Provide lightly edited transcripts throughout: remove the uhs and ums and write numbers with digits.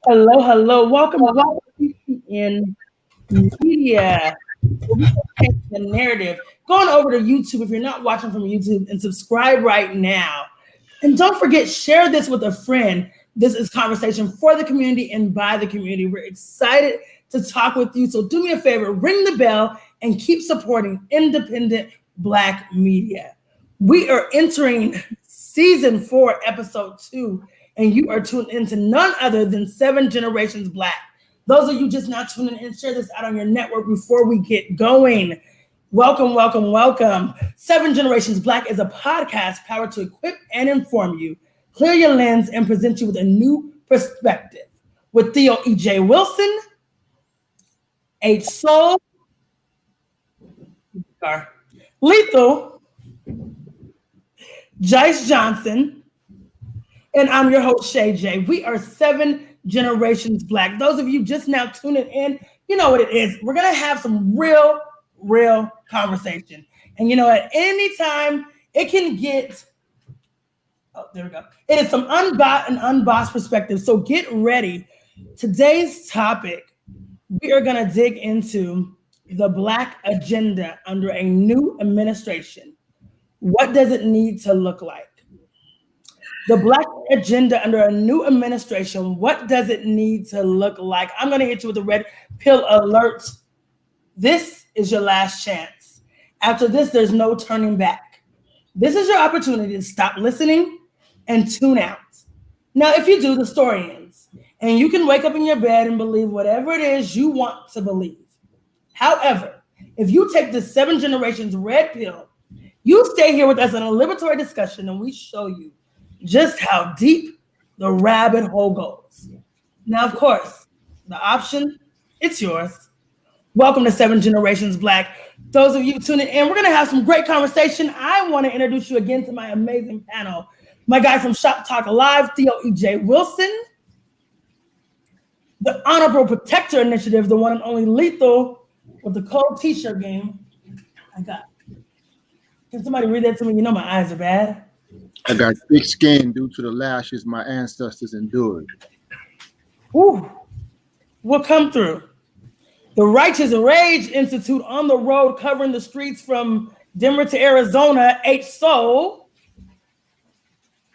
Hello, hello. Welcome to CTN Media. The narrative. Going over to YouTube if you're not watching from YouTube and subscribe right now. And don't forget, share this with a friend. This is conversation for the community and by the community. We're excited to talk with you. So do me a favor, ring the bell and keep supporting independent Black media. We are entering season 4, episode 2, and you are tuned into none other than 7 Generations Black. Those of you just now tuning in, share this out on your network before we get going. Welcome, welcome, welcome. 7 Generations Black is a podcast powered to equip and inform you, clear your lens, and present you with a new perspective. With Theo E.J. Wilson, H. Soul, Lethal, Jice Johnson, and I'm your host, Shay J. We are 7 Generations Black. Those of you just now tuning in, you know what it is. We're going to have some real conversation. And you know, at any time, it can get, there we go. It is some unbought and unbossed perspective. So get ready. Today's topic, we are going to dig into the Black agenda under a new administration. What does it need to look like? The Black agenda under a new administration, what does it need to look like? I'm going to hit you with a red pill alert. This is your last chance. After this, there's no turning back. This is your opportunity to stop listening and tune out. Now, if you do, the story ends, and you can wake up in your bed and believe whatever it is you want to believe. However, if you take the 7 Generations red pill, you stay here with us in a liberatory discussion, and we show you just how deep the rabbit hole goes. Now, of course, the option, it's yours. Welcome to 7 Generations Black. Those of you tuning in, we're going to have some great conversation. I want to introduce you again to my amazing panel. My guy from Shop Talk Live, Theo E.J. Wilson. The Honorable Protector Initiative, the one and only Lethal with the cold t-shirt game. I got it. Can somebody read that to me? You know my eyes are bad. I got thick skin due to the lashes my ancestors endured. Ooh, we'll come through. The Righteous Rage Institute on the road, covering the streets from Denver to Arizona, H. Soul.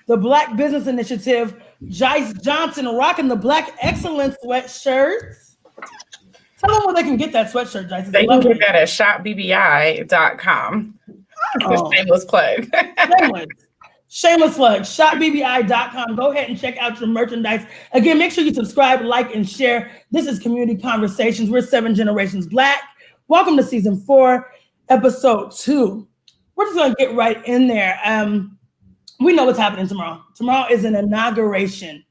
The Black Business Initiative, Jice Johnson, rocking the Black Excellence sweatshirts. Tell them where they can get that sweatshirt, Jice. They can get that at shopbbi.com. Oh. Shameless plug. Shameless plug, shopbbi.com. Go ahead and check out your merchandise. Again, make sure you subscribe, like, and share. This is Community Conversations. We're 7 Generations Black. Welcome to season 4, episode 2. We're just going to get right in there. We know what's happening tomorrow. Tomorrow is an inauguration.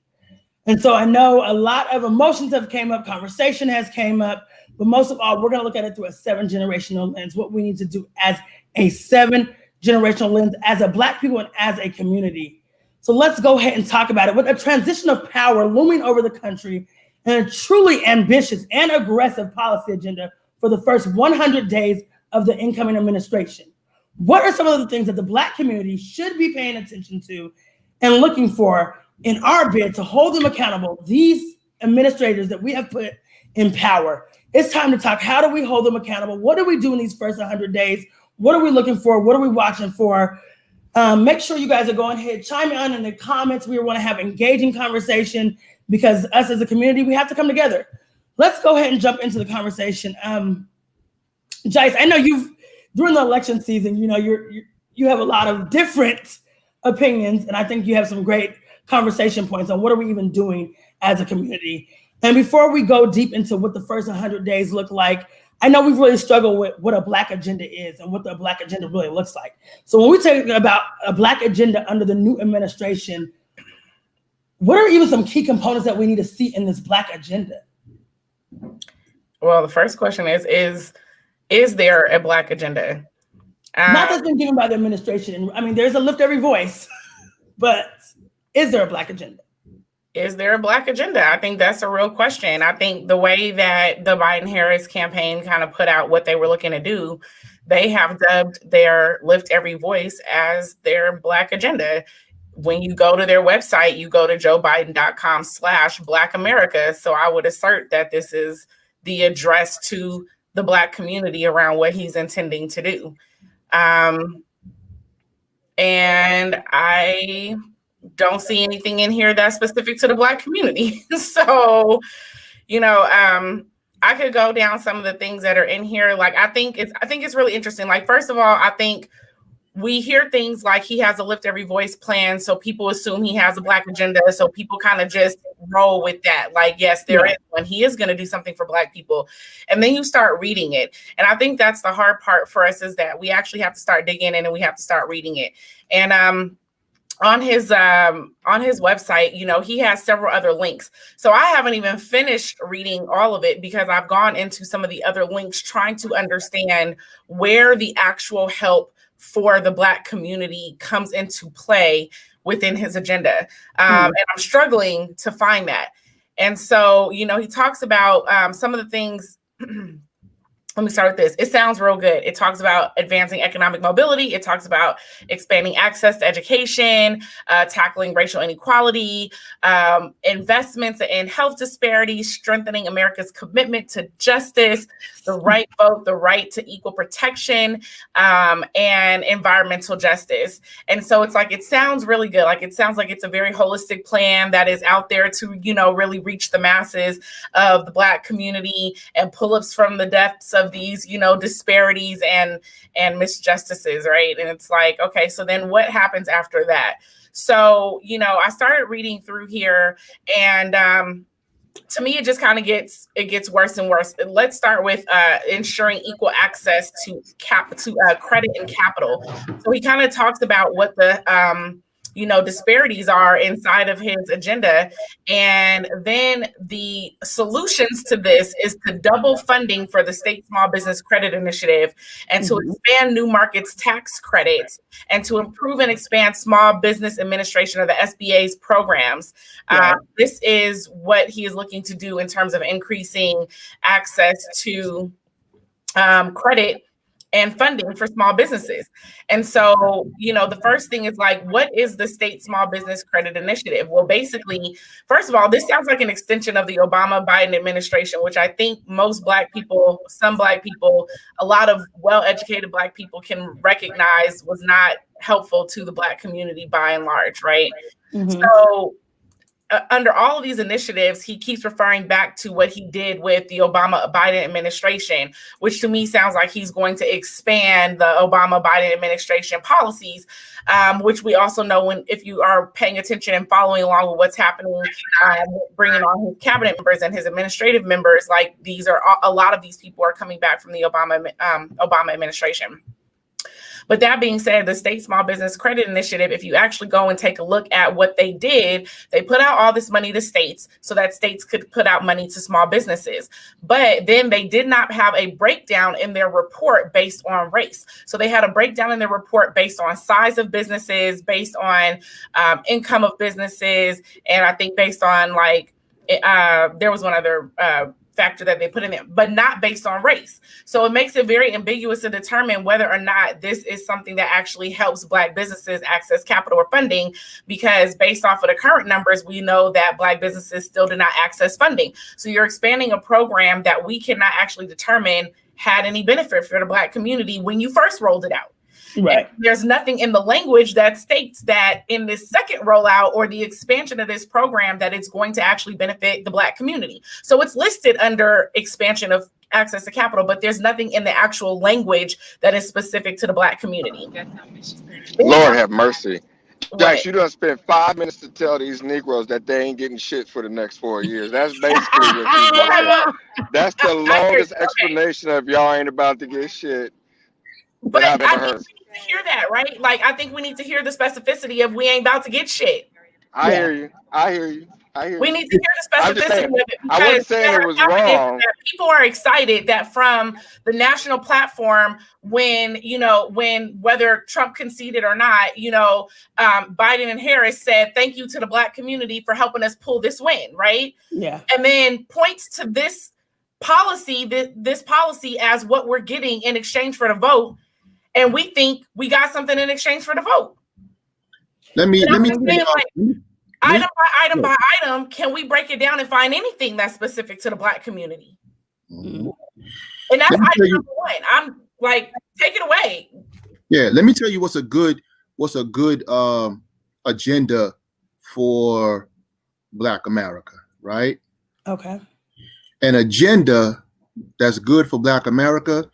And so I know a lot of emotions have came up, conversation has came up, but most of all, we're going to look at it through a 7 generational lens, what we need to do as a 7 generational lens, as a Black people and as a community. So let's go ahead and talk about it. With a transition of power looming over the country and a truly ambitious and aggressive policy agenda for the first 100 days of the incoming administration, what are some of the things that the Black community should be paying attention to and looking for in our bid to hold them accountable, these administrators that we have put in power? It's time to talk. How do we hold them accountable? What do we do in these first 100 days? What are we looking for? What are we watching for? Make sure you guys are going ahead, chime in the comments. We want to have engaging conversation because us as a community, we have to come together. Let's go ahead and jump into the conversation. Jice, I know during the election season, you know, you have a lot of different opinions, and I think you have some great conversation points on what are we even doing as a community. And before we go deep into what the first 100 days look like, I know we've really struggled with what a Black agenda is and what the Black agenda really looks like. So when we talk about a Black agenda under the new administration, what are even some key components that we need to see in this Black agenda? Well, the first question is there a Black agenda? Not that's been given by the administration. I mean, there's a lift every voice, but is there a Black agenda? Is there a Black agenda? I think that's a real question. I think the way that the Biden-Harris campaign kind of put out what they were looking to do, they have dubbed their Lift Every Voice as their Black agenda. When you go to their website, you go to joebiden.com/Black America. So I would assert that this is the address to the Black community around what he's intending to do. And don't see anything in here that's specific to the Black community. So, you know, I could go down some of the things that are in here. Like, I think it's really interesting. Like, first of all, I think we hear things like he has a Lift Every Voice plan, so people assume he has a Black agenda, so people kind of just roll with that. Like, yes, there is one. He is going to do something for Black people. And then you start reading it. And I think that's the hard part for us, is that we actually have to start digging in and we have to start reading it. And on his website, you know, he has several other links. So I haven't even finished reading all of it, because I've gone into some of the other links trying to understand where the actual help for the Black community comes into play within his agenda. And I'm struggling to find that. And so, you know, he talks about some of the things. Let me start with this. It sounds real good. It talks about advancing economic mobility. It talks about expanding access to education, tackling racial inequality, investments in health disparities, strengthening America's commitment to justice, the right vote, the right to equal protection, and environmental justice. And so it's like, it sounds really good. Like, it sounds like it's a very holistic plan that is out there to, you know, really reach the masses of the Black community and pull ups from the depths of these, you know, disparities and misjustices, right? And it's like, okay, so then what happens after that? So, you know, I started reading through here, and to me, it just kind of gets worse and worse. Let's start with ensuring equal access to credit and capital. So he kind of talks about what the you know, disparities are inside of his agenda. And then the solutions to this is to double funding for the state small business credit initiative, and to expand new markets tax credits, and to improve and expand small business administration of the SBA's programs. This is what he is looking to do in terms of increasing access to credit and funding for small businesses. And so, you know, the first thing is like, what is the state small business credit initiative? Well, basically, first of all, this sounds like an extension of the Obama-Biden administration, which I think most Black people, some Black people, a lot of well-educated Black people can recognize was not helpful to the Black community by and large, right? So under all of these initiatives, he keeps referring back to what he did with the Obama-Biden administration, which to me sounds like he's going to expand the Obama-Biden administration policies, which we also know, if you are paying attention and following along with what's happening, bringing on his cabinet members and his administrative members, like a lot of these people are coming back from the Obama administration. But that being said, the state small business credit initiative, if you actually go and take a look at what they did, they put out all this money to states so that states could put out money to small businesses. But then they did not have a breakdown in their report based on race. So they had a breakdown in their report based on size of businesses, based on income of businesses, and I think based on there was one other factor that they put in there, but not based on race. So it makes it very ambiguous to determine whether or not this is something that actually helps Black businesses access capital or funding, because based off of the current numbers, we know that Black businesses still do not access funding. So you're expanding a program that we cannot actually determine had any benefit for the Black community when you first rolled it out. Right. And there's nothing in the language that states that in this second rollout or the expansion of this program that it's going to actually benefit the Black community. So it's listed under expansion of access to capital, but there's nothing in the actual language that is specific to the Black community. Lord have mercy. Jice, you done spent 5 minutes to tell these Negroes that they ain't getting shit for the next 4 years. That's basically what you did. That's the longest explanation of y'all ain't about to get shit that I've ever heard. To hear that, right? Like, I think we need to hear the specificity of we ain't about to get shit. I hear you. We need to hear the specificity of it. I wasn't saying it was wrong. People are excited that from the national platform, when whether Trump conceded or not, Biden and Harris said thank you to the Black community for helping us pull this win, right? Yeah. And then points to this policy, this policy as what we're getting in exchange for the vote. And we think we got something in exchange for the vote. Let me item by item, can we break it down and find anything that's specific to the Black community? Mm-hmm. And that's item number one. I'm like, take it away. Yeah, let me tell you what's a good agenda for Black America, right? Okay. An agenda that's good for Black America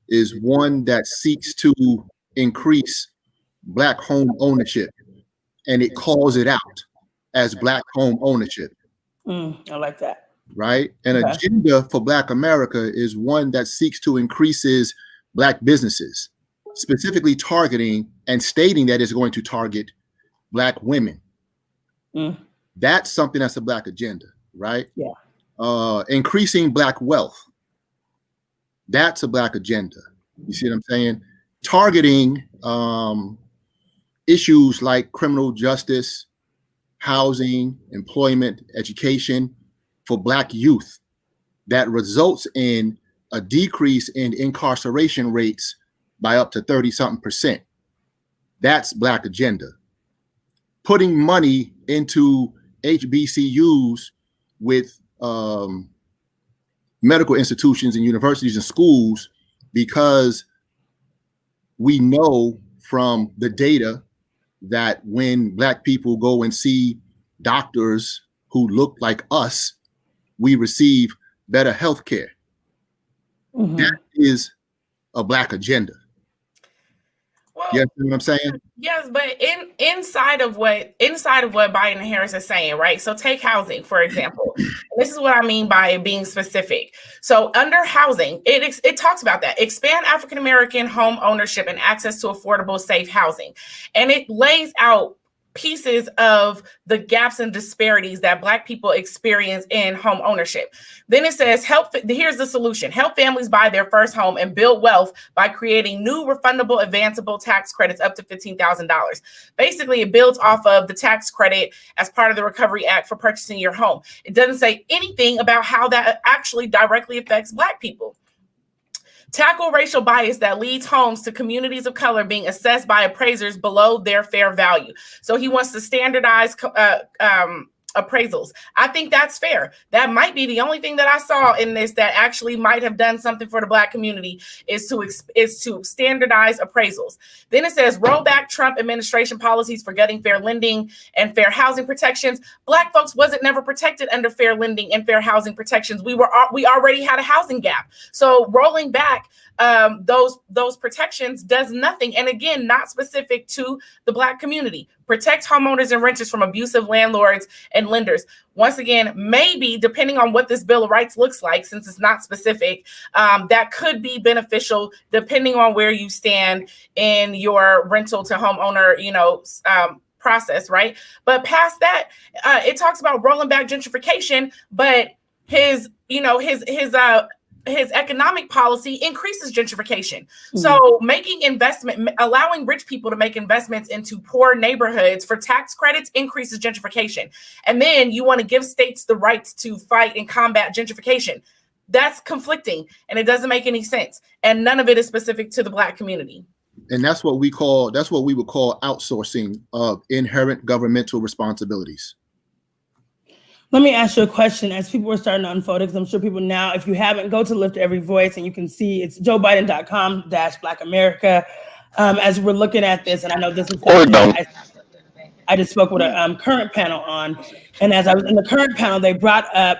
is one that seeks to increase Black home ownership, and it calls it out as Black home ownership. I like that. Right? An agenda for Black America is one that seeks to increases Black businesses, specifically targeting and stating that it's going to target Black women. That's something that's a Black agenda, right? Yeah. Increasing Black wealth. That's a Black agenda. You see what I'm saying? Targeting issues like criminal justice, housing, employment, education for Black youth that results in a decrease in incarceration rates by up to 30-something%. That's Black agenda. Putting money into HBCUs with medical institutions and universities and schools, because we know from the data that when Black people go and see doctors who look like us, we receive better health care. That is a Black agenda. Well, you know what I'm saying? Yes, but inside of what Biden and Harris is saying, right? So take housing, for example. This is what I mean by it being specific. So under housing, it talks about that. Expand African American home ownership and access to affordable, safe housing. And it lays out pieces of the gaps and disparities that Black people experience in home ownership. Then it says, here's the solution. Help families buy their first home and build wealth by creating new refundable advanceable tax credits up to $15,000. Basically, it builds off of the tax credit as part of the Recovery Act for purchasing your home. It doesn't say anything about how that actually directly affects Black people. Tackle racial bias that leads homes to communities of color being assessed by appraisers below their fair value. So he wants to standardize appraisals. I think that's fair. That might be the only thing that I saw in this that actually might have done something for the Black community is to standardize appraisals. Then it says roll back Trump administration policies for getting fair lending and fair housing protections. Black folks wasn't never protected under fair lending and fair housing protections. We already had a housing gap. So rolling back those protections does nothing. And again, not specific to the Black community. Protect homeowners and renters from abusive landlords and lenders. Once again, maybe depending on what this Bill of Rights looks like, since it's not specific, that could be beneficial depending on where you stand in your rental to homeowner, process, right? But past that, it talks about rolling back gentrification, but his economic policy increases gentrification. So allowing rich people to make investments into poor neighborhoods for tax credits increases gentrification. And then you want to give states the rights to fight and combat gentrification. That's conflicting and it doesn't make any sense. And none of it is specific to the Black community. And that's what we would call outsourcing of inherent governmental responsibilities. Let me ask you a question as people are starting to unfold it, because I'm sure people now, if you haven't, go to Lift Every Voice and you can see it's joebiden.com/Black America. As we're looking at this, and I know this is I just spoke with a current panel on, and as I was in the current panel, they brought up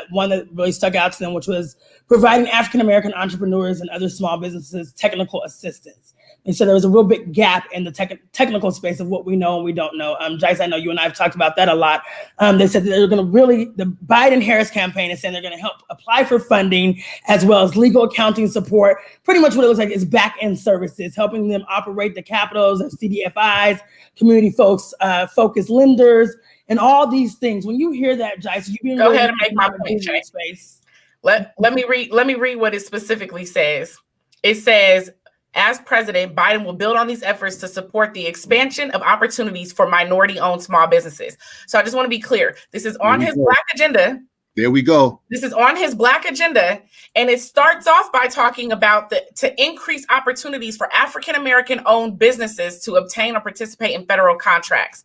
one that really stuck out to them, which was providing African-American entrepreneurs and other small businesses technical assistance. And so there was a real big gap in the technical space of what we know and we don't know. Jice, I know you and I have talked about that a lot. They said that they're going to the Biden-Harris campaign is saying they're going to help apply for funding as well as legal accounting support. Pretty much what it looks like is back-end services, helping them operate the capitals of CDFIs, community focused lenders, and all these things. When you hear that, Jice, you go ahead and make my point, Shay. Let me read what it specifically says. It says, as president, Biden will build on these efforts to support the expansion of opportunities for minority-owned small businesses. So I just want to be clear. This is on his Black agenda. There we go. This is on his Black agenda. And it starts off by talking about to increase opportunities for African-American owned businesses to obtain or participate in federal contracts.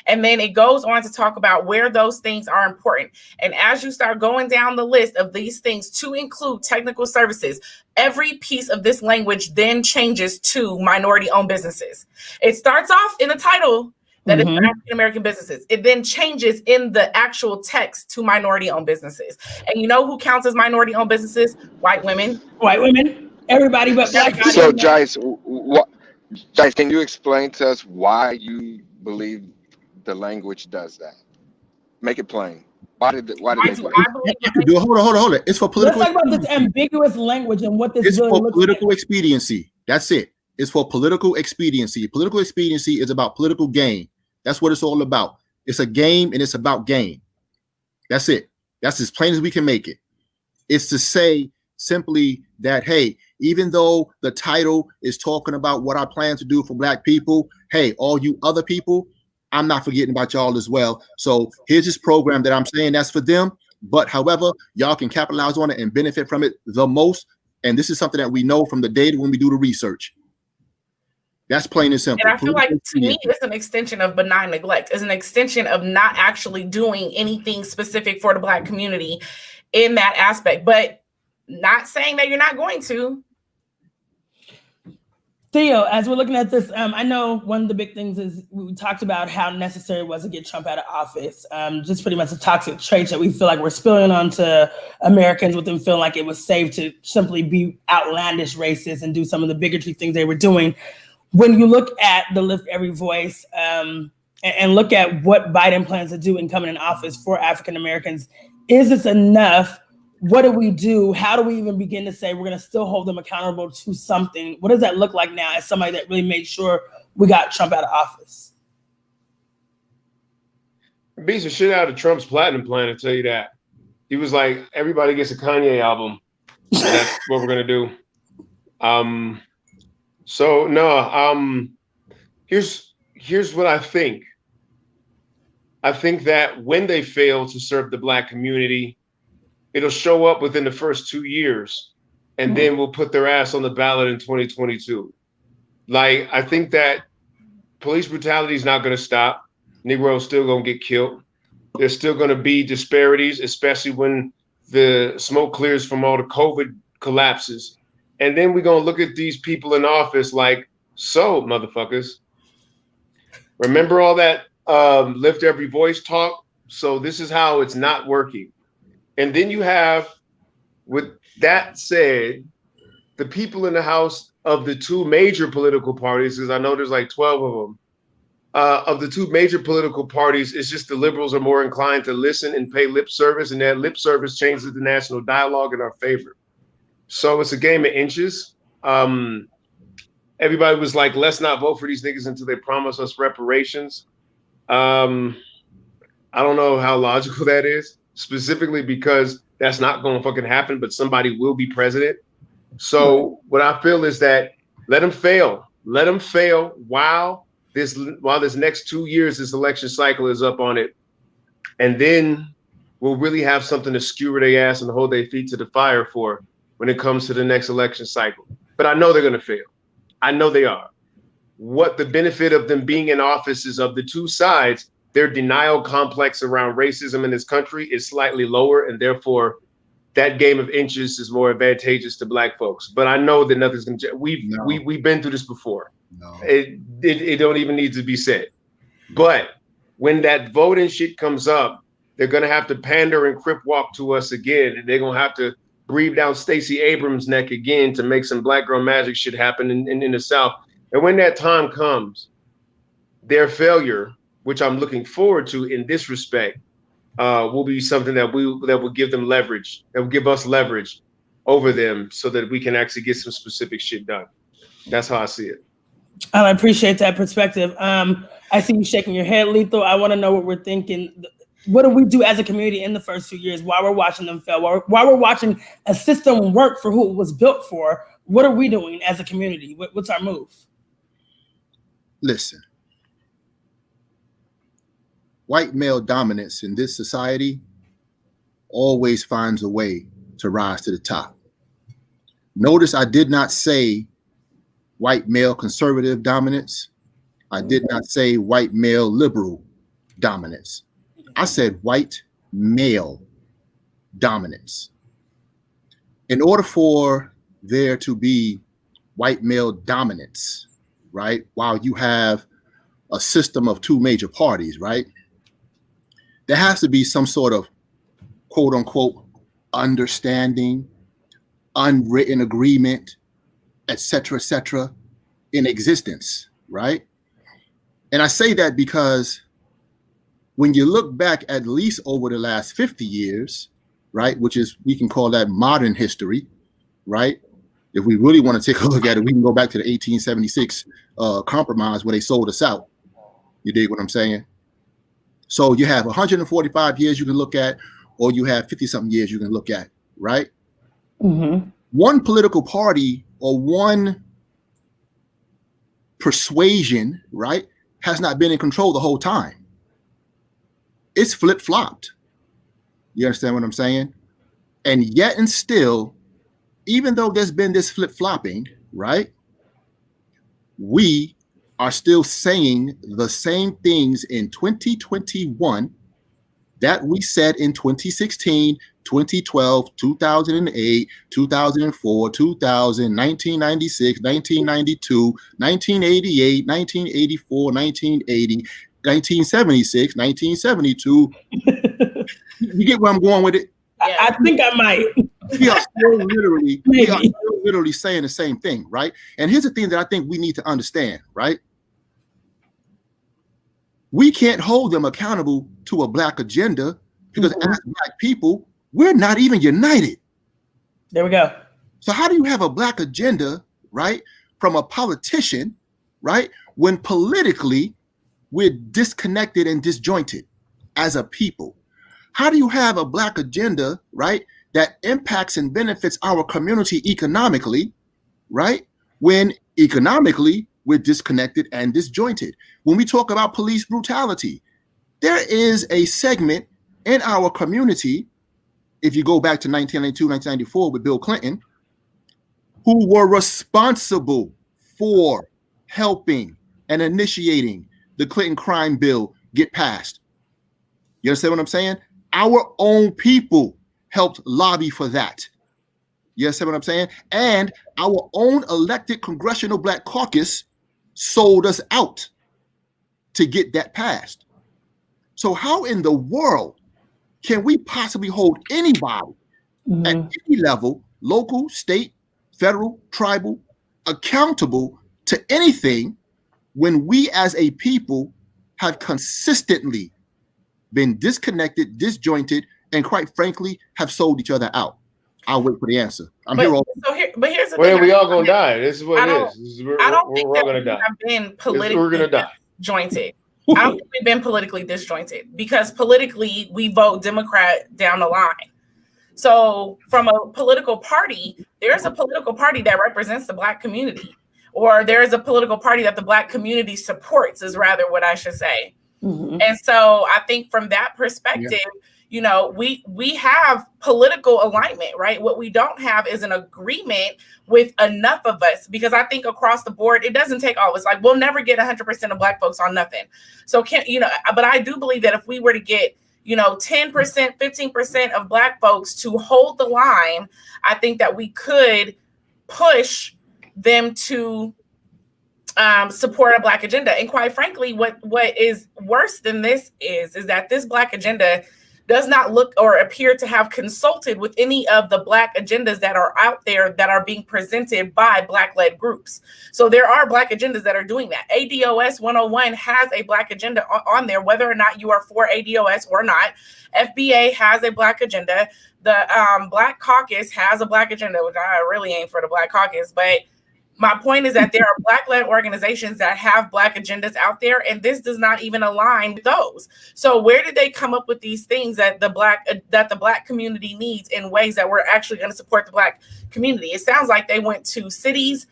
And then it goes on to talk about where those things are important. And as you start going down the list of these things to include technical services, every piece of this language then changes to minority-owned businesses. It starts off in the title that is for African-American businesses. It then changes in the actual text to minority-owned businesses. And you know who counts as minority-owned businesses? White women. White women. Everybody but Black people. So, Jice, Jice, can you explain to us why you believe the language does that? Make it plain. Why did they do it? Hold on. It's for political. Let's talk about this ambiguous language and what this it's really for political expediency. That's it. It's for political expediency. Political expediency is about political gain. That's what it's all about. It's a game and it's about gain. That's it. That's as plain as we can make it. It's to say simply that, hey, even though the title is talking about what I plan to do for Black people, hey, all you other people, I'm not forgetting about y'all as well. So here's this program that I'm saying that's for them. But however, y'all can capitalize on it and benefit from it the most. And this is something that we know from the data when we do the research. That's plain and simple. And I feel like, to me, it's an extension of benign neglect. It's an extension of not actually doing anything specific for the Black community in that aspect, but not saying that you're not going to. Theo, as we're looking at this, I know one of the big things is we talked about how necessary it was to get Trump out of office. Just pretty much the toxic traits that we feel like we're spilling onto Americans with them feeling like it was safe to simply be outlandish racist and do some of the bigotry things they were doing. When you look at the Lift Every Voice and look at what Biden plans to do in coming in office for African Americans, is this enough? What do we do? How do we even begin to say we're going to still hold them accountable to something? What does that look like now as somebody that really made sure we got Trump out of office? It beats the shit out of Trump's platinum plan, to tell you that. He was like, everybody gets a Kanye album. And that's what we're going to do. So no, here's what I think. I think that when they fail to serve the Black community, it'll show up within the first 2 years, and then we'll put their ass on the ballot in 2022. Like, I think that police brutality is not going to stop. Negroes still going to get killed. There's still going to be disparities, especially when the smoke clears from all the COVID collapses. And then we're going to look at these people in office like, so, motherfuckers, remember all that Lift Every Voice talk? So this is how it's not working. And then you have, with that said, the people in the House of the two major political parties, because I know there's like 12 of them, of the two major political parties, it's just the liberals are more inclined to listen and pay lip service, and that lip service changes the national dialogue in our favor. So it's a game of inches. Everybody was like, let's not vote for these niggas until they promise us reparations. I don't know how logical that is, specifically because that's not going to fucking happen, but somebody will be president. So what I feel is that let them fail. Let them fail while this next 2 years, this election cycle is up on it. And then we'll really have something to skewer their ass and hold their feet to the fire for when it comes to the next election cycle. But I know they're going to fail. I know they are. What the benefit of them being in office is, of the two sides, their denial complex around racism in this country is slightly lower, and therefore that game of inches is more advantageous to Black folks. But I know that nothing's going to, we've been through this before. No. It don't even need to be said. But when that voting shit comes up, they're going to have to pander and crip walk to us again, and they're going to have to breathe down Stacey Abrams' neck again to make some Black girl magic shit happen in the South. And when that time comes, their failure, which I'm looking forward to in this respect, will be something that will give them leverage, that will give us leverage over them, so that we can actually get some specific shit done. That's how I see it. I appreciate that perspective. I see you shaking your head, Lethal. I want to know what we're thinking. What do we do as a community in the first 2 years while we're watching them fail, while we're watching a system work for who it was built for? What are we doing as a community? What's our move? Listen, white male dominance in this society always finds a way to rise to the top. Notice I did not say white male conservative dominance. I did not say white male liberal dominance. I said white male dominance. In order for there to be white male dominance, right, while you have a system of two major parties, right? There has to be some sort of quote unquote understanding, unwritten agreement, etc., in existence, right? And I say that because when you look back at least over the last 50 years, right, which is, we can call that modern history, right? If we really want to take a look at it, we can go back to the 1876 compromise where they sold us out. You dig what I'm saying? So you have 145 years you can look at, or you have 50-something years you can look at, right? Mm-hmm. One political party or one persuasion, right, has not been in control the whole time. It's flip-flopped. You understand what I'm saying? And yet and still, even though there's been this flip-flopping, right, we are still saying the same things in 2021 that we said in 2016, 2012, 2008, 2004, 2000, 1996, 1992, 1988, 1984, 1980, 1976, 1972. You get where I'm going with it? Yeah. I think I might. We are still literally saying the same thing, right? And here's the thing that I think we need to understand, right? We can't hold them accountable to a Black agenda because as Black people, we're not even united. There we go. So how do you have a Black agenda, right, from a politician, right, when politically we're disconnected and disjointed as a people? How do you have a Black agenda, right, that impacts and benefits our community economically, right, when economically we're disconnected and disjointed? When we talk about police brutality, there is a segment in our community, if you go back to 1992, 1994 with Bill Clinton, who were responsible for helping and initiating the Clinton crime bill get passed. You understand what I'm saying? Our own people helped lobby for that. You understand what I'm saying? And our own elected Congressional Black Caucus sold us out to get that passed. So how in the world can we possibly hold anybody at any level, local, state, federal, tribal, accountable to anything when we as a people have consistently been disconnected, disjointed, and quite frankly, have sold each other out? I'll wait for the answer. But here's the thing. We all gonna die. This is what it is. We're all gonna die. Have been politically disjointed. I don't think we've been politically disjointed because politically we vote Democrat down the line. So from a political party, there's a political party that represents the Black community, or there's a political party that the Black community supports, is rather what I should say. And so I think from that perspective, you know, we have political alignment, right? What we don't have is an agreement with enough of us, because I think across the board, it doesn't take all of us. Like, we'll never get 100% of Black folks on nothing. So but I do believe that if we were to get, 10%, 15% of Black folks to hold the line, I think that we could push them to support a Black agenda. And quite frankly, what is worse than this is that this Black agenda does not look or appear to have consulted with any of the Black agendas that are out there that are being presented by Black-led groups. So there are Black agendas that are doing that. ADOS 101 has a Black agenda on there, whether or not you are for ADOS or not. FBA has a Black agenda. The Black Caucus has a Black agenda, which I really ain't for the Black Caucus, but my point is that there are Black-led organizations that have Black agendas out there, and this does not even align with those. So where did they come up with these things that the Black community needs in ways that we're actually going to support the Black community? It sounds like they went to city.com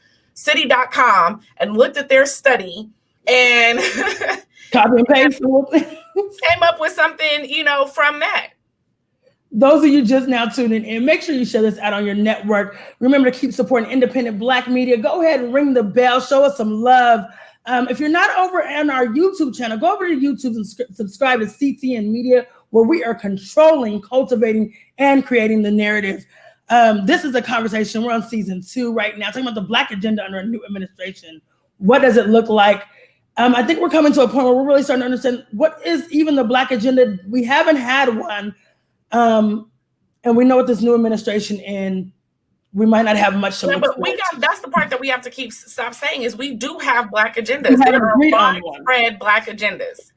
and looked at their study and copy and paste came up with something, from that. Those of you just now tuning in, make sure you share this out on your network. Remember to keep supporting independent Black media. Go ahead and ring the bell. Show us some love. If you're not over on our YouTube channel, go over to YouTube and subscribe to CTN Media, where we are controlling, cultivating, and creating the narrative. This is a conversation. We're on season 2 right now, talking about the Black agenda under a new administration. What does it look like? I think we're coming to a point where we're really starting to understand what is even the Black agenda. We haven't had one, and we know with this new administration in, we might not have much to look but forward to. that's the part that we have to stop saying is we do have Black agendas. There are widespread Black agendas.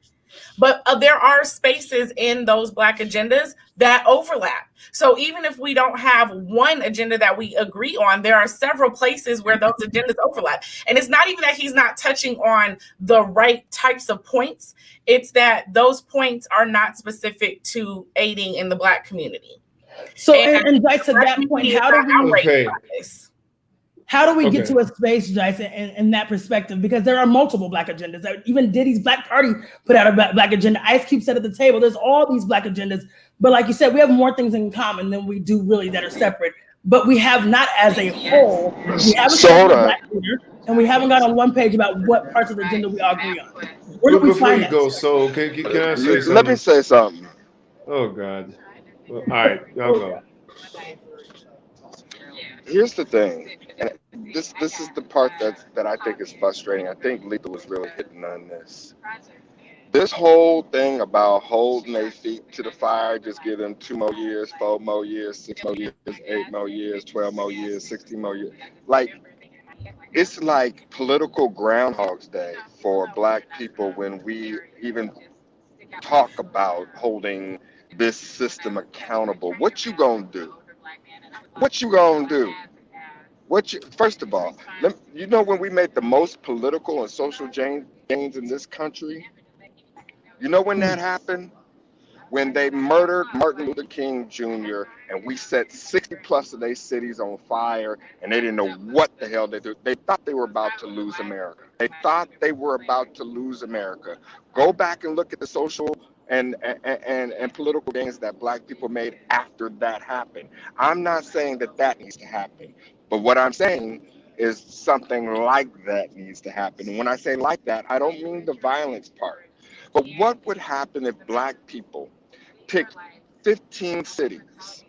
But there are spaces in those Black agendas that overlap. So even if we don't have one agenda that we agree on, there are several places where those agendas overlap. And it's not even that he's not touching on the right types of points. It's that those points are not specific to aiding in the Black community. So, and Jice, to that point, how do we get to a space, Jice, in that perspective? Because there are multiple Black agendas. Even Diddy's Black Party put out a Black agenda. Ice Cube said at the table, there's all these Black agendas. But like you said, we have more things in common than we do really that are separate. But we have not as a whole. We haven't Black leader, and we haven't got on one page about what parts of the agenda we all agree on. Where do we find that? Before you go, so can I say something? Let me say something. Oh, God. Well, all right, y'all go. Here's the thing, and this is the part that I think is frustrating. I think Lethal was really hitting on this. This whole thing about holding their feet to the fire, just give them 2 more years, 4 more years, 6 more years, 8 more years, 12 more years, 16 more years. Like, it's like political Groundhog's Day for Black people when we even talk about holding this system accountable. What you gonna do? What you gonna do? First of all, you know when we made the most political and social gains in this country? You know when that happened? When they murdered Martin Luther King Jr. and we set 60 plus of their cities on fire and they didn't know what the hell they did. They thought they were about to lose America. Go back and look at the social and political gains that Black people made after that happened. I'm not saying that needs to happen, but what I'm saying is something like that needs to happen. And when I say like that, I don't mean the violence part. But what would happen if Black people picked 15 cities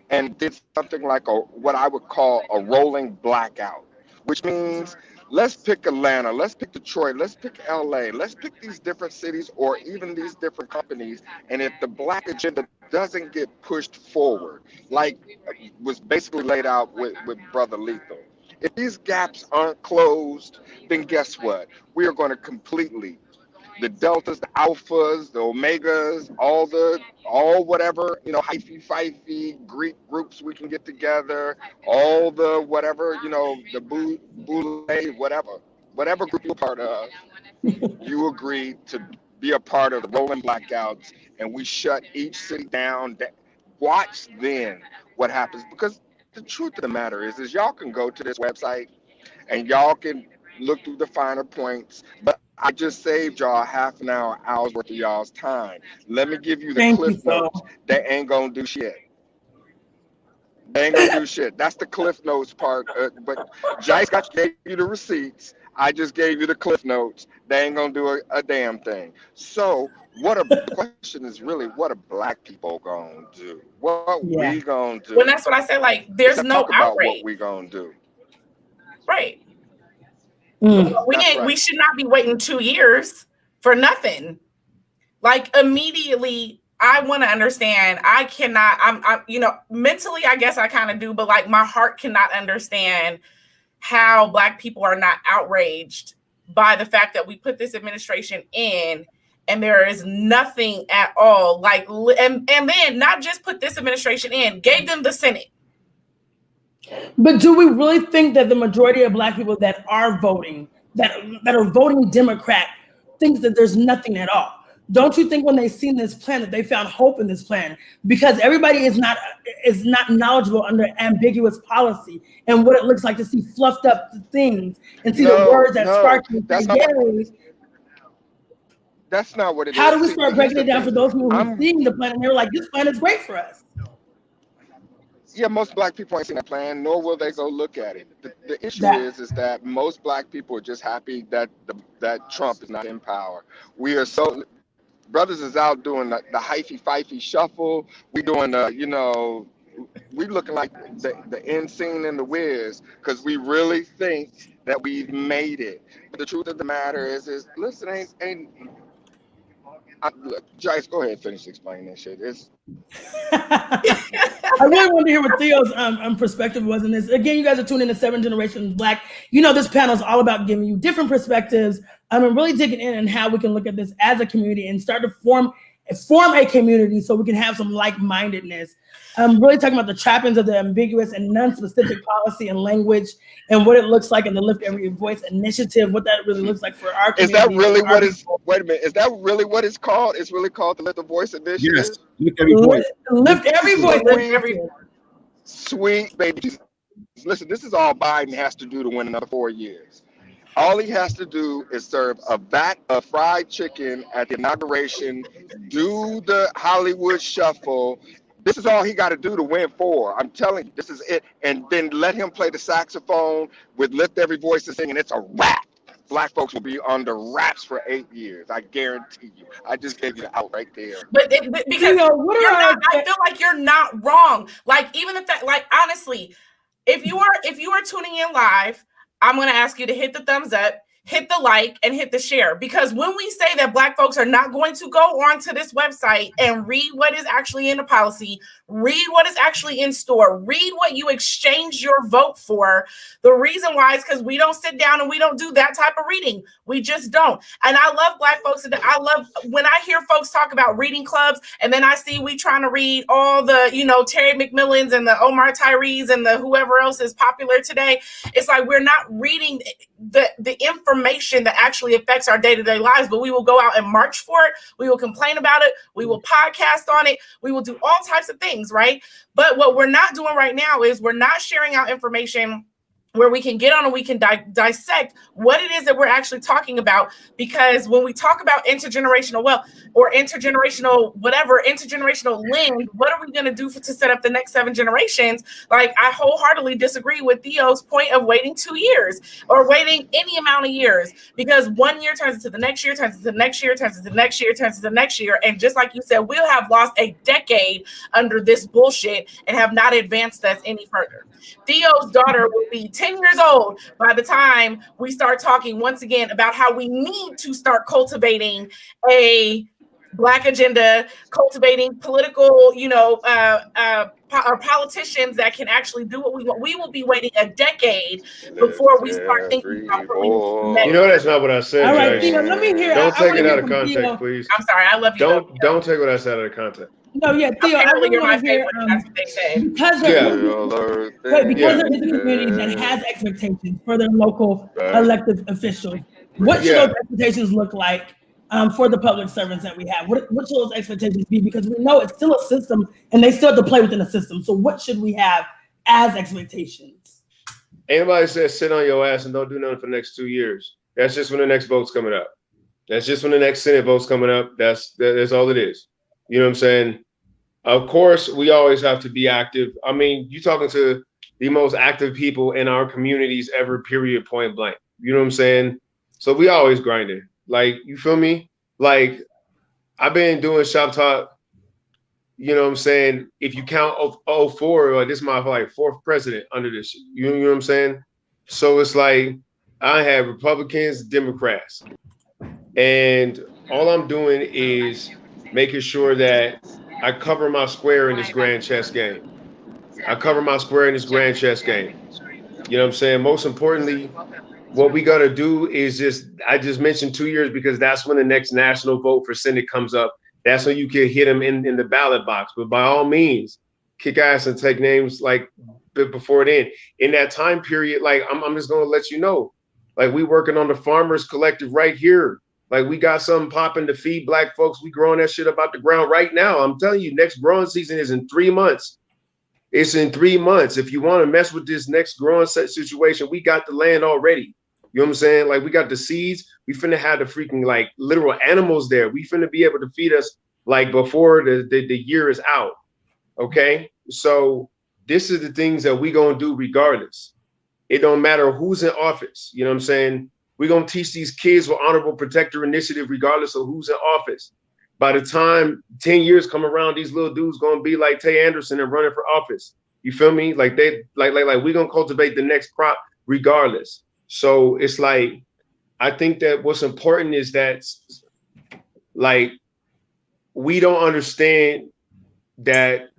and did something like what I would call a rolling blackout, which means let's pick Atlanta, let's pick Detroit, let's pick LA, let's pick these different cities or even these different companies. And if the Black agenda doesn't get pushed forward, like was basically laid out with Brother Lethal, if these gaps aren't closed, then guess what? We are going to completely, the deltas, the alphas, the omegas, all whatever, hyphy Greek groups we can get together, all the whatever, the boule, whatever group you're part of, you agree to be a part of the rolling blackouts, and we shut each city down. Watch then what happens, because the truth of the matter is y'all can go to this website and y'all can look through the finer points, but I just saved y'all half an hour's worth of y'all's time. Let me give you the cliff notes. They ain't gonna do shit. That's the cliff notes part. But Jice gave you the receipts. I just gave you the cliff notes. They ain't gonna do a damn thing. So the question is really, what are Black people gonna do? What we gonna do? Well, that's what I said. Like, there's no talk about outrage. What we gonna do? Right. We should not be waiting 2 years for nothing. Like, immediately, I want to understand. I cannot, I'm mentally, I guess I kind of do, but like my heart cannot understand how Black people are not outraged by the fact that we put this administration in and there is nothing at all. Like, and then not just put this administration in, gave them the Senate. But do we really think that the majority of Black people that are voting, that are voting Democrat, thinks that there's nothing at all? Don't you think when they seen this plan that they found hope in this plan? Because everybody is not knowledgeable under ambiguous policy and what it looks like to see fluffed up things and see the words that spark you. That's not what it is. How do we start breaking it down for those people who are seeing the plan and they're like, this plan is great for us? Yeah, most Black people ain't seen that plan, nor will they go look at it. The issue is that most Black people are just happy that that Trump is not in power. We are so, brothers is out doing the hyphy shuffle. We doing we looking like the end scene in The Wiz, because we really think that we've made it. But the truth of the matter is listen, look, Jice, go ahead and finish explaining that shit. I really want to hear what Theo's perspective was in this. Again, you guys are tuning in to 7 Generations Black. You know, this panel is all about giving you different perspectives and really digging in and how we can look at this as a community and start to form a community so we can have some like-mindedness. I'm really talking about the trappings of the ambiguous and non-specific policy and language and what it looks like in the Lift Every Voice initiative, what that really looks like for our community. Is that really what it's, wait a minute, is that really what it's called? It's really called the Lift the Voice initiative? Yes, Lift Every Voice. Lift Every Voice. Sweet baby Jesus. Listen, this is all Biden has to do to win another 4 years. All he has to do is serve a vat of fried chicken at the inauguration, do the Hollywood shuffle. This is all he got to do to win 4. I'm telling you, this is it. And then let him play the saxophone with Lift Every Voice and sing, and it's a wrap. Black folks will be under wraps for 8 years. I guarantee you. I just gave you the out right there. But because I feel like you're not wrong. Like, even if that, like, honestly, if you are tuning in live, I'm going to ask you to hit the thumbs up, hit the like, and hit the share. Because when we say that Black folks are not going to go onto this website and read what is actually in the policy, read what is actually in store, read what you exchange your vote for, the reason why is because we don't sit down and we don't do that type of reading. We just don't. And I love Black folks. And I love when I hear folks talk about reading clubs, and then I see we trying to read all the, Terry McMillans and the Omar Tyrees and the whoever else is popular today. It's like we're not reading the information that actually affects our day-to-day lives, but we will go out and march for it. We will complain about it. We will podcast on it. We will do all types of things, right? But what we're not doing right now is we're not sharing out information where we can get on and we can dissect what it is that we're actually talking about. Because when we talk about intergenerational wealth or intergenerational lens, what are we going to do to set up the next 7 generations? Like, I wholeheartedly disagree with Theo's point of waiting 2 years or waiting any amount of years, because 1 year turns into the next year, turns into the next year, turns into the next year, turns into the next year. And just like you said, we'll have lost a decade under this bullshit and have not advanced us any further. Theo's daughter will be 10 years old by the time we start talking once again about how we need to start cultivating a Black agenda, cultivating political, our politicians that can actually do what we want. We will be waiting a decade before we start thinking about that's not what I said. All right, Theo, let me hear. Don't take it out of context, Theo. Please. I'm sorry, I love you. Don't take what I said out of context. No, yeah, Theo, I really want to hear that's what they say. because there is a community that has expectations for their local elected officials. What should those expectations look like for the public servants that we have? What should those expectations be? Because we know it's still a system and they still have to play within a system. So what should we have as expectations? Anybody says sit on your ass and don't do nothing for the next 2 years. That's just when the next vote's coming up. That's just when the next Senate vote's coming up. That's all it is. You know what I'm saying? Of course, we always have to be active. I mean, you're talking to the most active people in our communities ever, period, point blank. You know what I'm saying? So we always grinding. Like, you feel me? Like, I've been doing Shop Talk, you know what I'm saying? If you count 04, like, this is my 4th president under this. You know what I'm saying? So it's like, I have Republicans, Democrats. And all I'm doing is making sure that I cover my square in this grand chess game. You know what I'm saying? Most importantly, what we got to do is I just mentioned 2 years because that's when the next national vote for Senate comes up. That's when you can hit them in the ballot box. But by all means, kick ass and take names like before then. In that time period, like, I'm just going to let you know, like, we working on the Farmers Collective right here. Like, we got something popping to feed Black folks. We growing that shit up out the ground right now. I'm telling you, next growing season is in 3 months. It's in 3 months. If you want to mess with this next growing situation, we got the land already. You know what I'm saying? Like, we got the seeds. We finna have the freaking, like, literal animals there. We finna be able to feed us, like, before the year is out. Okay? So this is the things that we gonna do regardless. It don't matter who's in office. You know what I'm saying? We're going to teach these kids with Honorable Protector Initiative, regardless of who's in office. By the time 10 years come around, these little dudes going to be like Tay Anderson and running for office. You feel me? Like we're going to cultivate the next crop regardless. So it's like, I think that what's important is that, like, we don't understand that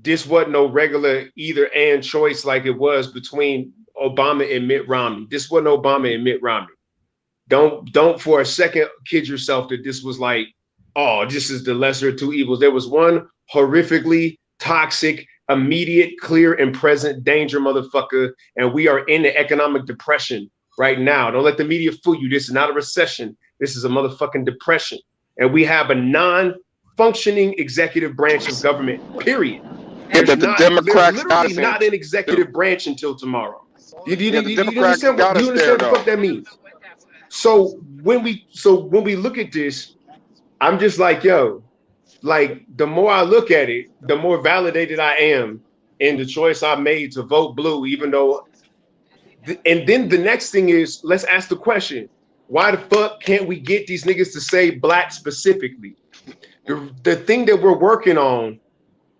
this wasn't no regular either and choice like it was between Obama and Mitt Romney. This wasn't Obama and Mitt Romney. Don't for a second kid yourself that this was like, oh, this is the lesser of two evils. There was one horrifically toxic, immediate, clear, and present danger motherfucker, and we are in the economic depression right now. Don't let the media fool you. This is not a recession. This is a motherfucking depression. And we have a non-functioning executive branch of government, period. There's literally not an executive branch until tomorrow. You understand what the fuck that means? So when we look at this, I'm just like, yo, like, the more I look at it, the more validated I am in the choice I made to vote blue, even though, and then the next thing is, let's ask the question, why the fuck can't we get these niggas to say black specifically? The thing that we're working on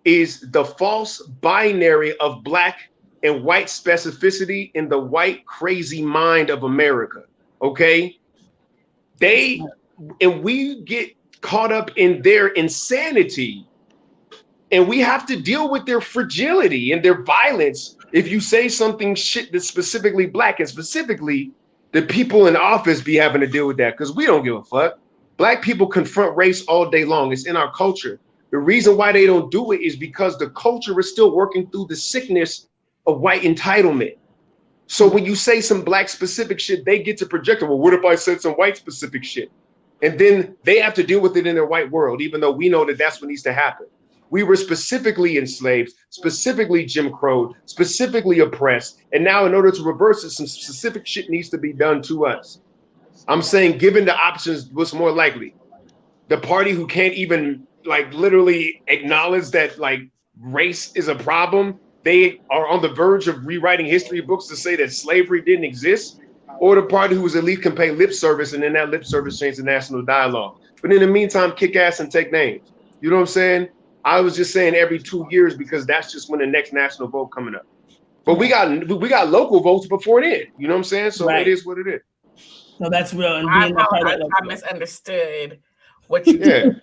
is the false binary of black and white specificity in the white crazy mind of America, okay? And we get caught up in their insanity, and we have to deal with their fragility and their violence if you say something shit that's specifically black, and specifically the people in office be having to deal with that, because we don't give a fuck. Black people confront race all day long. It's in our culture. The reason why they don't do it is because the culture is still working through the sickness of white entitlement. So when you say some black specific shit, they get to project it. Well, what if I said some white specific shit? And then they have to deal with it in their white world, even though we know that that's what needs to happen. We were specifically enslaved, specifically Jim Crow, specifically oppressed. And now in order to reverse it, some specific shit needs to be done to us. I'm saying, given the options, what's more likely? The party who can't even like literally acknowledge that like race is a problem, they are on the verge of rewriting history books to say that slavery didn't exist, or the party who's at least can pay lip service, and then that lip service change the national dialogue. But in the meantime, kick ass and take names. You know what I'm saying? I was just saying every 2 years because that's just when the next national vote coming up. But we got local votes before then. You know what I'm saying? So It is what it is. No, that's real. And I misunderstood what you did.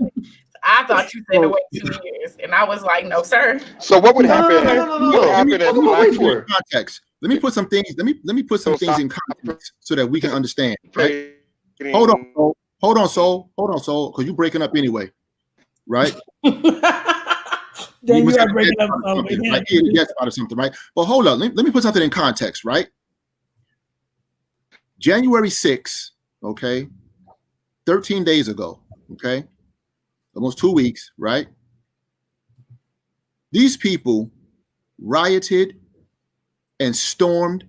I thought you said wait 2 years, and I was like, no, sir. So what would happen? No. Context. Let me put some things. Let me put some things in context so that we can understand. Right? Hold on, soul, because you're breaking up anyway, right? Then you are breaking up something, right? Yes, out of something, right? But hold on, let me put something in context, right? January 6th, okay, 13 days ago, okay, almost 2 weeks, right? These people rioted and stormed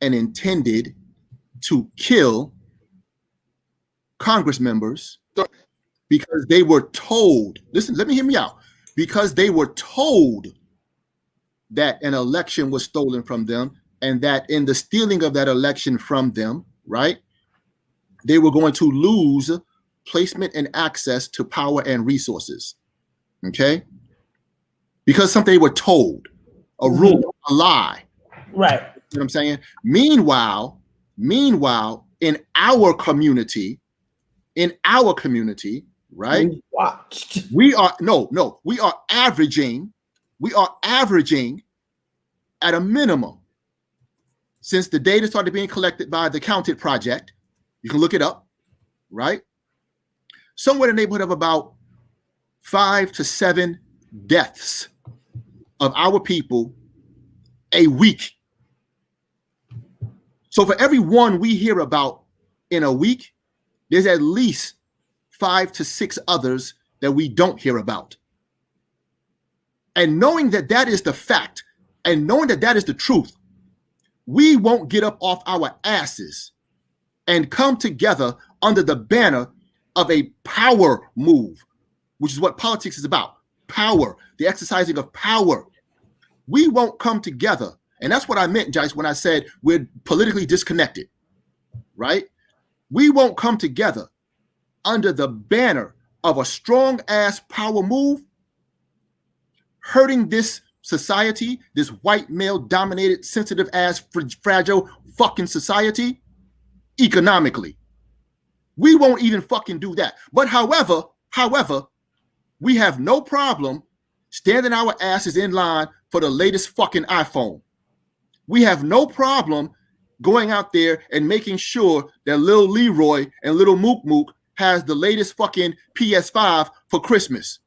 and intended to kill Congress members because they were told, listen, let me hear me out, because they were told that an election was stolen from them, and that in the stealing of that election from them, right, they were going to lose placement and access to power and resources, okay? Because something they were told, a rumor, a lie. Right. You know what I'm saying? Meanwhile, in our community, right? We are averaging at a minimum, since the data started being collected by the Counted Project, you can look it up, right? Somewhere in the neighborhood of about 5 to 7 deaths of our people a week. So for every one we hear about in a week, there's at least 5 to 6 others that we don't hear about. And knowing that that is the fact, and knowing that that is the truth, we won't get up off our asses and come together under the banner of a power move, which is what politics is about. Power, the exercising of power. We won't come together. And that's what I meant, Jice, when I said we're politically disconnected, right? We won't come together under the banner of a strong ass power move, hurting this society, this white male dominated, sensitive ass, fragile fucking society, economically. We won't even fucking do that. But however, we have no problem standing our asses in line for the latest fucking iPhone. We have no problem going out there and making sure that little Leroy and little Mook Mook has the latest fucking PS5 for Christmas.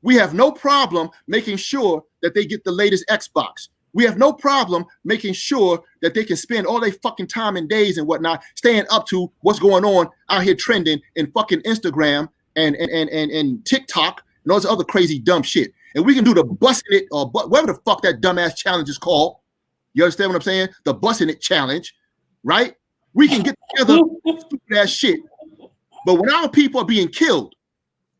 We have no problem making sure that they get the latest Xbox. We have no problem making sure that they can spend all their fucking time and days and whatnot staying up to what's going on out here trending in fucking Instagram and TikTok and all this other crazy dumb shit. And we can do the busting it or whatever the fuck that dumbass challenge is called. You understand what I'm saying? The busting it challenge, right? We can get together stupid ass shit. But when our people are being killed,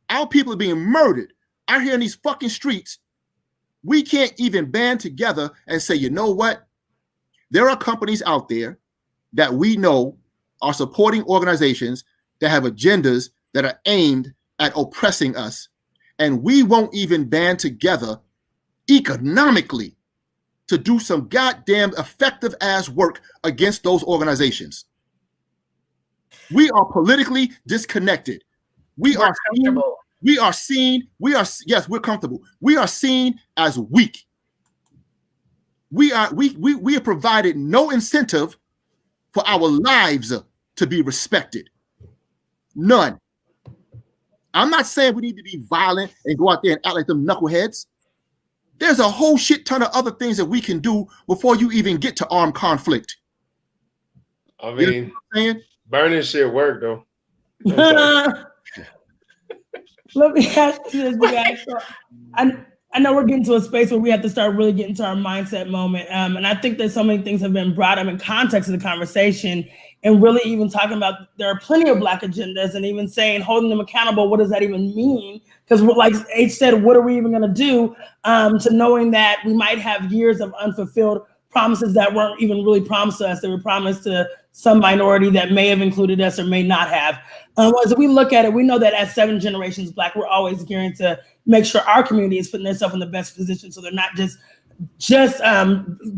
our people are being murdered out here in these fucking streets, we can't even band together and say, you know what? There are companies out there that we know are supporting organizations that have agendas that are aimed at oppressing us. And we won't even band together economically to do some goddamn effective ass work against those organizations. We are politically disconnected. We're comfortable. Yes, we're comfortable. We are seen as weak. We are provided no incentive for our lives to be respected. None. I'm not saying we need to be violent and go out there and act like them knuckleheads. There's a whole shit ton of other things that we can do before you even get to armed conflict. I mean, burning shit work though. Let me ask you this, guys. So I know we're getting to a space where we have to start really getting to our mindset moment. And I think that so many things have been brought up in context of the conversation and really even talking about there are plenty of Black agendas and even saying, holding them accountable, what does that even mean? Because like H said, what are we even gonna do to knowing that we might have years of unfulfilled promises that weren't even really promised to us, they were promised to some minority that may have included us or may not have. As we look at it, we know that as 7 generations Black, we're always gearing to make sure our community is putting themselves in the best position so they're not just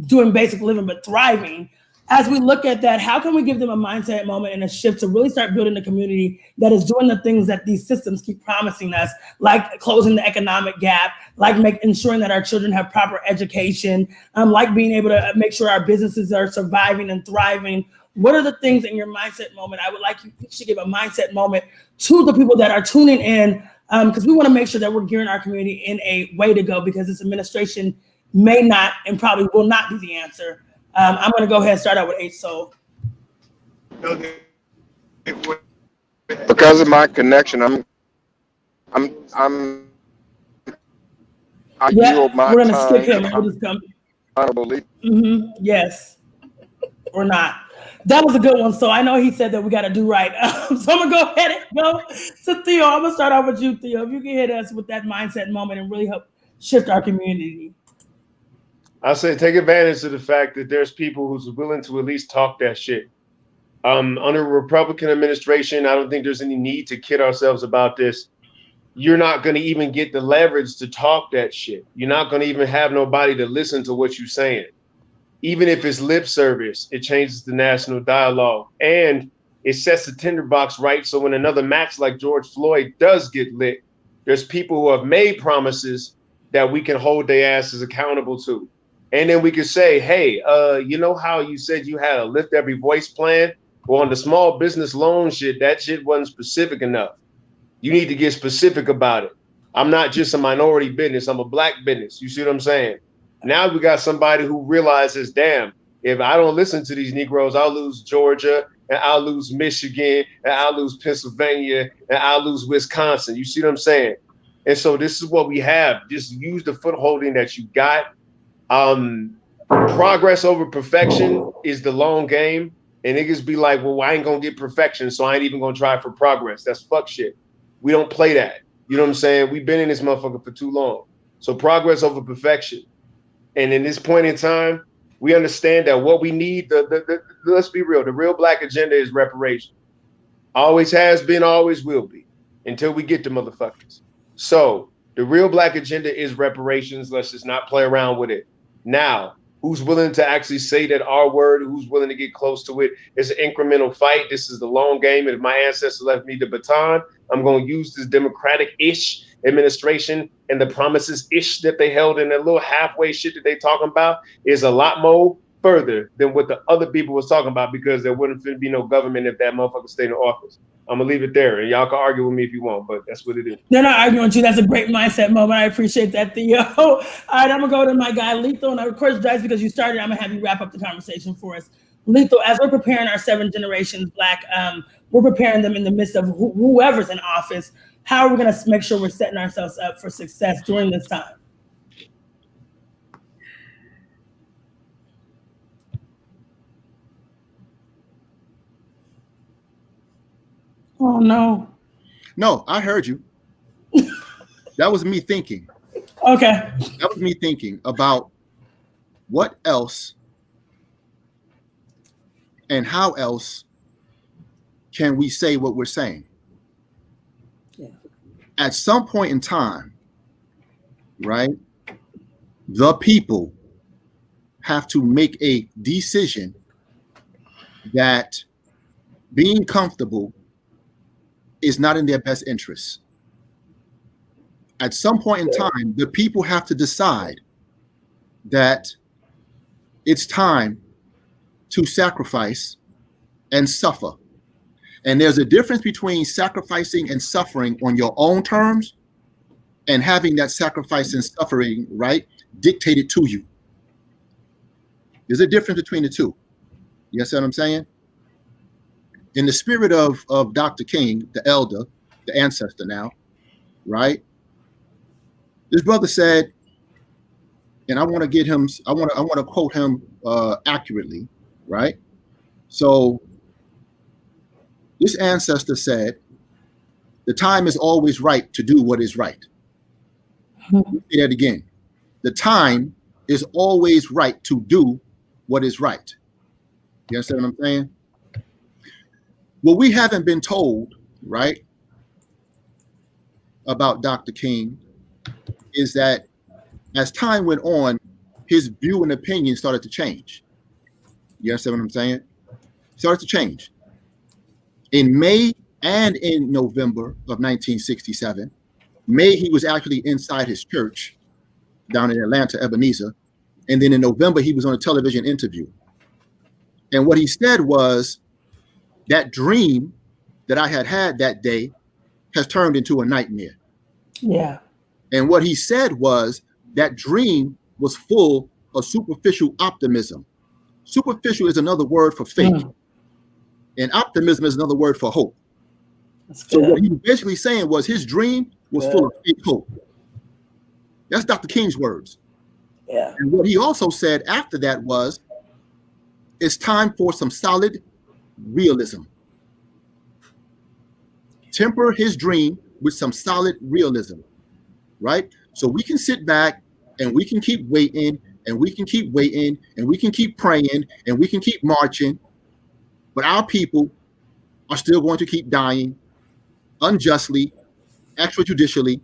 doing basic living, but thriving. As we look at that, how can we give them a mindset moment and a shift to really start building a community that is doing the things that these systems keep promising us, like closing the economic gap, like ensuring that our children have proper education, like being able to make sure our businesses are surviving and thriving? What are the things in your mindset moment? I would like you to give a mindset moment to the people that are tuning in, because we want to make sure that we're gearing our community in a way to go, because this administration may not and probably will not be the answer. I'm going to go ahead and start out with H. Soul. Because of my connection, I yield my we're going to time skip him. We'll just come. Yes, or not. That was a good one. So I know he said that we got to do right. So I'm going to go ahead and go to Theo. I'm going to start off with you, Theo. If you can hit us with that mindset moment and really help shift our community. I say take advantage of the fact that there's people who's willing to at least talk that shit. Under a Republican administration, I don't think there's any need to kid ourselves about this. You're not going to even get the leverage to talk that shit. You're not going to even have nobody to listen to what you're saying. Even if it's lip service, it changes the national dialogue and it sets the tinderbox right. So when another match like George Floyd does get lit, there's people who have made promises that we can hold their asses accountable to. And then we could say, hey, you know how you said you had a lift every voice plan? Well, on the small business loan shit, that shit wasn't specific enough. You need to get specific about it. I'm not just a minority business. I'm a Black business. You see what I'm saying? Now we got somebody who realizes, damn, if I don't listen to these Negroes, I'll lose Georgia and I'll lose Michigan and I'll lose Pennsylvania and I'll lose Wisconsin. You see what I'm saying? And so this is what we have. Just use the footholding that you got. Progress over perfection is the long game. And niggas be like, well, I ain't gonna get perfection, so I ain't even gonna try for progress. That's fuck shit. We don't play that. You know what I'm saying? We've been in this motherfucker for too long. So progress over perfection. And in this point in time, we understand that what we need, let's be real, the real Black agenda is reparation. Always has been, always will be, until we get to motherfuckers. So The real Black agenda is reparations. Let's just not play around with it. Now, who's willing to actually say that R word? Who's willing to get close to it? It's an incremental fight. This is the long game. And if my ancestors left me the baton, I'm going to use this democratic-ish administration and the promises-ish that they held in that little halfway shit that they talking about is a lot more further than what the other people was talking about, because there wouldn't be no government if that motherfucker stayed in office. I'm gonna leave it there, and y'all can argue with me if you want, but that's what it is. They're not arguing with you. That's a great mindset moment. I appreciate that, Theo. All right, I'm gonna go to my guy Lethal, and of course, Jice, because you started, I'm gonna have you wrap up the conversation for us. Lethal, as we're preparing our 7 generations Black, we're preparing them in the midst of whoever's in office. How are we gonna make sure we're setting ourselves up for success during this time? Oh no. No, I heard you. That was me thinking. Okay. That was me thinking about what else and how else can we say what we're saying. Yeah. At some point in time, right, the people have to make a decision that being comfortable is not in their best interest. At some point in time, the people have to decide that it's time to sacrifice and suffer. And there's a difference between sacrificing and suffering on your own terms and having that sacrifice and suffering, right, dictated to you. There's a difference between the two. You see what I'm saying? In the spirit of Dr. King, the elder, the ancestor now, right? This brother said, and I want to get him, I want to quote him accurately, right? So this ancestor said, the time is always right to do what is right. Say that again. The time is always right to do what is right. You understand what I'm saying? What we haven't been told, right, about Dr. King is that as time went on, his view and opinion started to change. You understand what I'm saying? Started to change. In May and in November of 1967, May, he was actually inside his church down in Atlanta, Ebenezer. And then in November, he was on a television interview. And what he said was, that dream that I had that day has turned into a nightmare. Yeah. And what he said was that dream was full of superficial optimism. Superficial is another word for fake. And optimism is another word for hope. So what he was basically saying was his dream was full of fake hope. That's Dr. King's words. Yeah. And what he also said after that was, it's time for some solid realism. Temper his dream with some solid realism, right? So we can sit back and we can keep waiting and we can keep waiting and we can keep praying and we can keep marching, but our people are still going to keep dying unjustly, extrajudicially.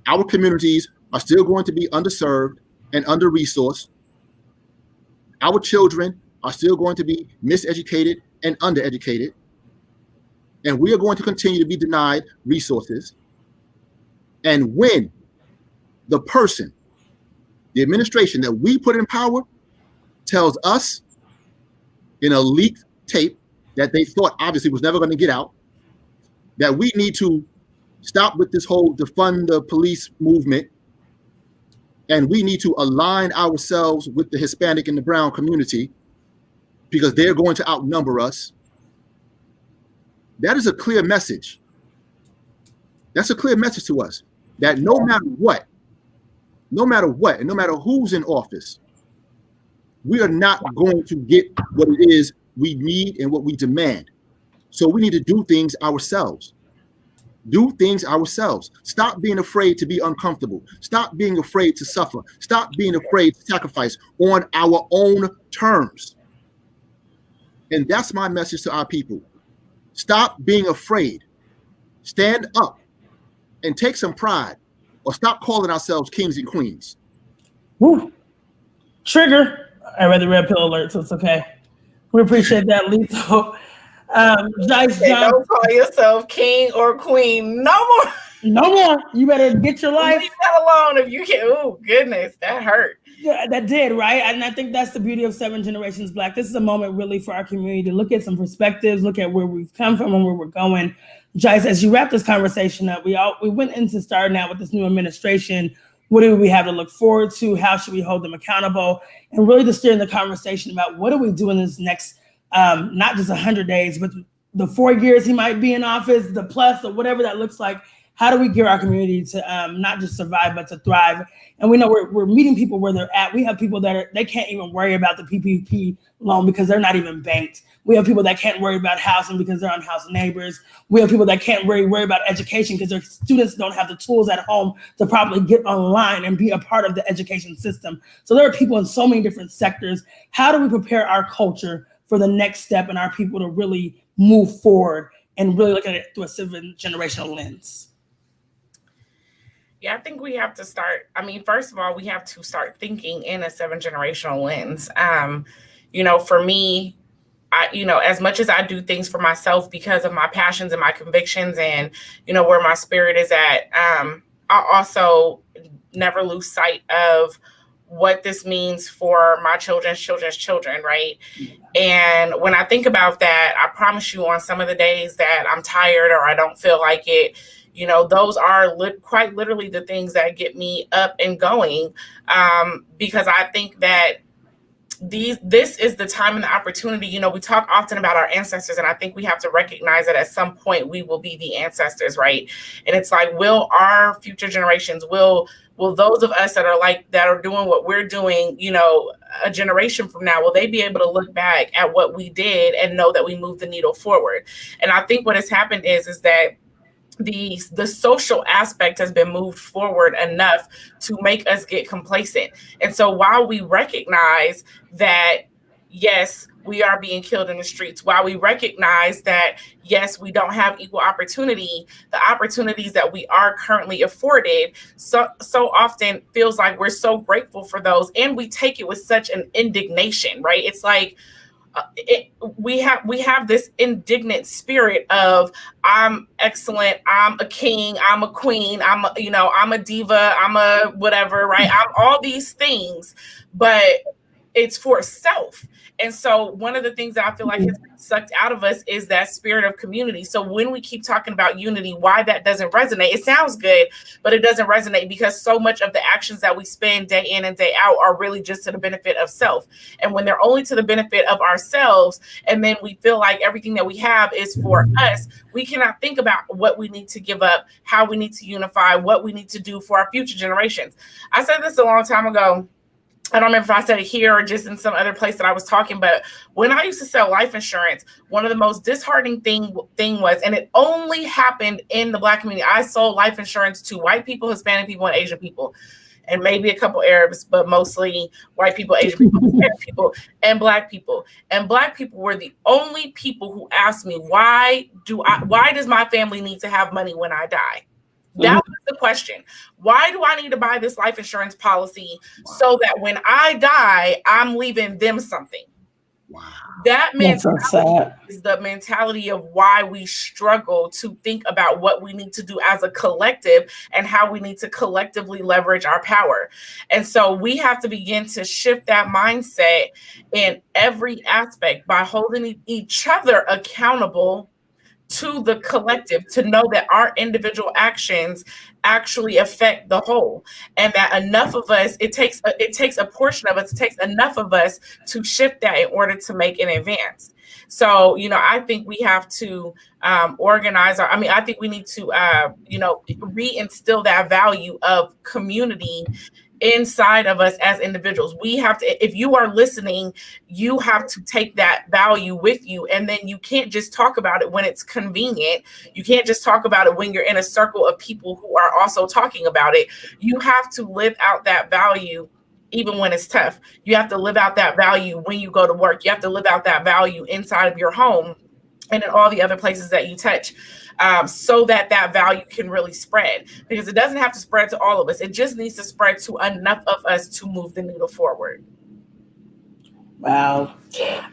Our communities are still going to be underserved and under-resourced. Our children are still going to be miseducated and undereducated. And we are going to continue to be denied resources. And when the person, the administration that we put in power, tells us in a leaked tape that they thought obviously was never going to get out, that we need to stop with this whole defund the police movement, and we need to align ourselves with the Hispanic and the brown community because they're going to outnumber us. That is a clear message. That's a clear message to us that no matter what, and no matter who's in office, we are not going to get what it is we need and what we demand. So we need to do things ourselves. Do things ourselves. Stop being afraid to be uncomfortable. Stop being afraid to suffer. Stop being afraid to sacrifice on our own terms. And that's my message to our people. Stop being afraid. Stand up and take some pride or stop calling ourselves kings and queens. Woo. Trigger. I read the red pill alert, so it's okay. We appreciate that, Lethal. Jice, Don't call yourself king or queen no more. No more. You better get your life. Leave that alone if you can. Oh, goodness, that hurt. Yeah, that did, right? And I think that's the beauty of 7 Generations Black. This is a moment really for our community to look at some perspectives, look at where we've come from and where we're going. Jice, as you wrap this conversation up, we went into starting out with this new administration. What do we have to look forward to? How should we hold them accountable? And really just steering the conversation about what do we do in this next, not just 100 days, but the 4 years he might be in office, the plus, or whatever that looks like. How do we gear our community to not just survive, but to thrive? And we know we're meeting people where they're at. We have people that they can't even worry about the PPP loan because they're not even banked. We have people that can't worry about housing because they're unhoused neighbors. We have people that can't worry about education because their students don't have the tools at home to probably get online and be a part of the education system. So there are people in so many different sectors. How do we prepare our culture for the next step and our people to really move forward and really look at it through a 7 generational lens? Yeah, I think we have to start. I mean, first of all, we have to start thinking in a 7 generational lens. For me, as much as I do things for myself because of my passions and my convictions and, where my spirit is at, I also never lose sight of what this means for my children's children, right? And when I think about that, I promise you on some of the days that I'm tired or I don't feel like it, those are quite literally the things that get me up and going, because I think that this is the time and the opportunity. We talk often about our ancestors, and I think we have to recognize that at some point we will be the ancestors, right? And it's like, will our future generations, will those of us that are doing what we're doing, a generation from now, will they be able to look back at what we did and know that we moved the needle forward? And I think what has happened is that the social aspect has been moved forward enough to make us get complacent. And so while we recognize that, yes, we are being killed in the streets, while we recognize that, yes, we don't have equal opportunity, the opportunities that we are currently afforded so often feels like we're so grateful for those. And we take it with such an indignation, right? It's like, we have this indignant spirit of, I'm excellent, I'm a king, I'm a queen, I'm a diva, I'm a whatever, right? I'm all these things, but it's for self. And so one of the things that I feel like has been sucked out of us is that spirit of community. So when we keep talking about unity, why that doesn't resonate, it sounds good, but it doesn't resonate because so much of the actions that we spend day in and day out are really just to the benefit of self. And when they're only to the benefit of ourselves, and then we feel like everything that we have is for us, we cannot think about what we need to give up, how we need to unify, what we need to do for our future generations. I said this a long time ago. I don't remember if I said it here or just in some other place that I was talking, but when I used to sell life insurance, one of the most disheartening thing was, and it only happened in the Black community, I sold life insurance to white people, Hispanic people, and Asian people, and maybe a couple Arabs, but mostly white people, Asian people, Hispanic people, and Black people. And Black people were the only people who asked me, why does my family need to have money when I die? That was the question. Why do I need to buy this life insurance policy so that when I die, I'm leaving them something? Wow. That mentality is the mentality of why we struggle to think about what we need to do as a collective and how we need to collectively leverage our power. And so we have to begin to shift that mindset in every aspect by holding each other accountable to the collective, to know that our individual actions actually affect the whole, and that enough of us, it takes a portion of us, it takes enough of us to shift that in order to make an advance. So, I think we have to organize I think we need to, reinstill that value of community inside of us as individuals. We have to, if you are listening, you have to take that value with you. And then you can't just talk about it when it's convenient. You can't just talk about it when you're in a circle of people who are also talking about it. You have to live out that value even when it's tough. You have to live out that value when you go to work. You have to live out that value inside of your home and in all the other places that you touch. so that value can really spread, because it doesn't have to spread to all of us. It just needs to spread to enough of us to move the needle forward. Wow.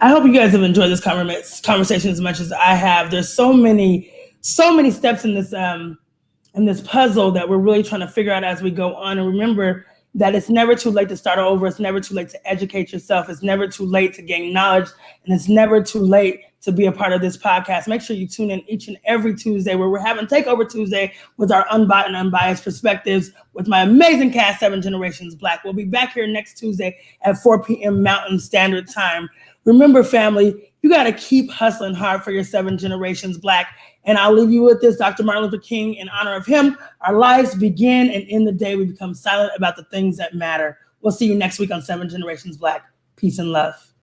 I hope you guys have enjoyed this conversation as much as I have. There's so many steps in this puzzle that we're really trying to figure out as we go on. And remember that it's never too late to start over. It's never too late to educate yourself. It's never too late to gain knowledge. And it's never too late to be a part of this podcast. Make sure you tune in each and every Tuesday, where we're having Takeover Tuesday with our unbought and unbiased perspectives with my amazing cast, 7 Generations Black. We'll be back here next Tuesday at 4 p.m. Mountain Standard Time. Remember, family, you got to keep hustling hard for your 7 Generations Black. And I'll leave you with this. Dr. Martin Luther King, in honor of him, our lives begin and end the day we become silent about the things that matter. We'll see you next week on 7 Generations Black. Peace and love.